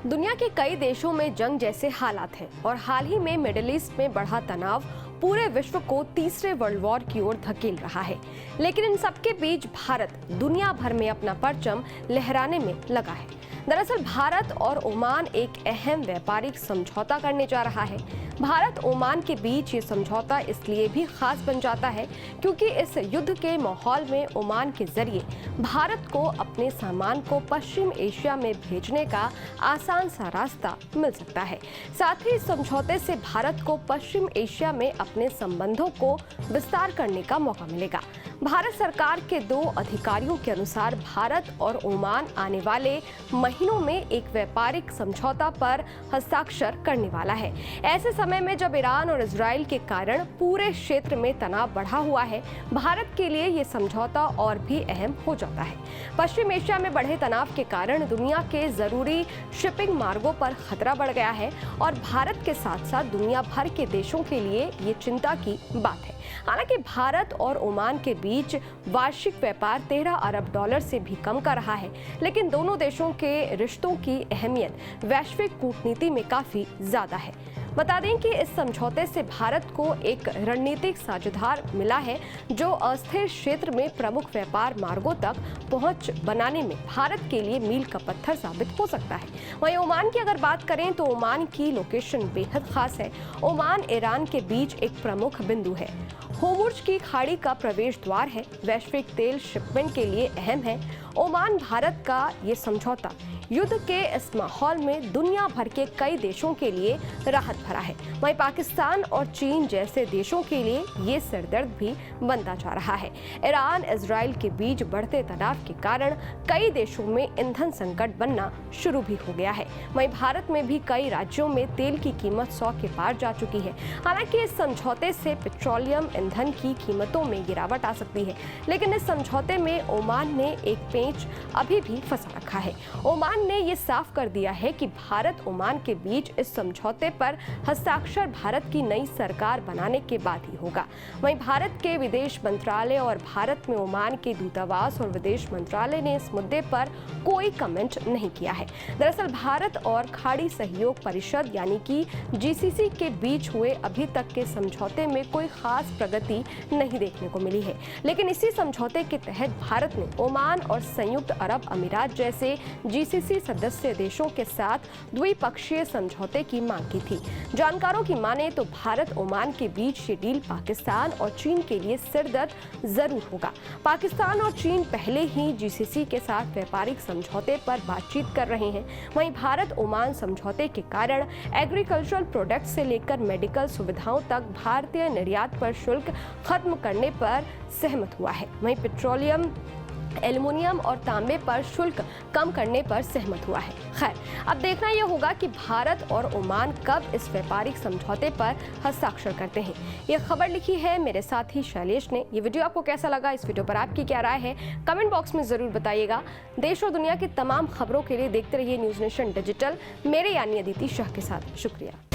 दुनिया के कई देशों में जंग जैसे हालात हैं और हाल ही में मिडिल ईस्ट में बढ़ा तनाव पूरे विश्व को तीसरे वर्ल्ड वॉर की ओर धकेल रहा है। लेकिन इन सबके बीच भारत दुनिया भर में अपना परचम लहराने में लगा है। दरअसल भारत और ओमान एक अहम व्यापारिक समझौता करने जा रहा है। भारत ओमान के बीच ये समझौता इसलिए भी खास बन जाता है क्योंकि इस युद्ध के माहौल में ओमान के जरिए भारत को अपने सामान को पश्चिम एशिया में भेजने का आसान सा रास्ता मिल सकता है। साथ ही इस समझौते से भारत को पश्चिम एशिया में अपने संबंधों को विस्तार करने का मौका मिलेगा। भारत सरकार के 2 अधिकारियों के अनुसार भारत और ओमान आने वाले महीनों में एक व्यापारिक समझौता पर हस्ताक्षर करने वाला है। ऐसे समय में जब ईरान और इजराइल के कारण पूरे क्षेत्र में तनाव बढ़ा हुआ है, भारत के लिए ये समझौता और भी अहम हो जाता है। पश्चिम एशिया में बढ़े तनाव के कारण दुनिया के जरूरी शिपिंग मार्गों पर खतरा बढ़ गया है और भारत के साथ साथ दुनिया भर के देशों के लिए ये चिंता की बात है। हालांकि भारत और ओमान के बीच वार्षिक व्यापार 13 अरब डॉलर से भी कम का रहा है, लेकिन दोनों देशों के रिश्तों की अहमियत वैश्विक कूटनीति में काफी ज्यादा है। बता दें कि इस समझौते से भारत को एक रणनीतिक साझेदार मिला है जो अस्थिर क्षेत्र में प्रमुख व्यापार मार्गों तक पहुंच बनाने में भारत के लिए मील का पत्थर साबित हो सकता है। वहीं ओमान की अगर बात करें तो ओमान की लोकेशन बेहद खास है। ओमान ईरान के बीच एक प्रमुख बिंदु है, होर्मुज की खाड़ी का प्रवेश द्वार है, वैश्विक तेल शिपमेंट के लिए अहम है। ओमान भारत का ये समझौता युद्ध के इस माहौल में दुनिया भर के कई देशों के लिए राहत भरा है। वहीं पाकिस्तान और चीन जैसे देशों के लिए ये सिरदर्द भी बनता जा रहा है। ईरान इजराइल के बीच बढ़ते तनाव के कारण कई देशों में ईंधन संकट बनना शुरू भी हो गया है। वहीं भारत में भी कई राज्यों में तेल की कीमत 100 के पार जा चुकी है। हालांकि इस समझौते से पेट्रोलियम ईंधन की कीमतों में गिरावट आ सकती है, लेकिन इस समझौते में ओमान ने एक पेंच अभी भी फंसा रखा है। ओमान ने ये साफ कर दिया है कि भारत ओमान के बीच इस समझौते पर हस्ताक्षर भारत की नई सरकार बनाने के बाद ही होगा। वहीं भारत के विदेश मंत्रालय और भारत में ओमान के दूतावास और विदेश मंत्रालय ने इस मुद्दे पर कोई कमेंट नहीं किया है। दरअसल भारत और खाड़ी सहयोग परिषद यानी कि जीसीसी के बीच हुए अभी तक के समझौते में कोई खास प्रगति नहीं देखने को मिली है, लेकिन इसी समझौते के तहत भारत ने ओमान और संयुक्त अरब अमीरात जैसे जीसीसी सदस्य देशों के साथ द्विपक्षीय समझौते की मांग की थी। जानकारों की माने तो भारत ओमान के बीच ये डील पाकिस्तान और चीन के लिए सिरदर्द जरूर होगा। पाकिस्तान और चीन पहले ही जीसीसी के साथ व्यापारिक समझौते पर बातचीत कर रहे हैं। वहीं भारत ओमान समझौते के कारण एग्रीकल्चरल प्रोडक्ट से लेकर मेडिकल सुविधाओं तक भारतीय निर्यात पर शुल्क खत्म करने पर सहमत हुआ है। वहीं पेट्रोलियम, एल्युमिनियम और तांबे पर शुल्क कम करने पर सहमत हुआ है। खैर, अब देखना यह होगा कि भारत और ओमान कब इस व्यापारिक समझौते पर हस्ताक्षर करते हैं। यह खबर लिखी है मेरे साथी शैलेश ने। ये वीडियो आपको कैसा लगा, इस वीडियो पर आपकी क्या राय है, कमेंट बॉक्स में जरूर बताइएगा। देश और दुनिया की तमाम खबरों के लिए देखते रहिए न्यूज़ नेशन डिजिटल। मेरे यानी अदिति शाह के साथ। शुक्रिया।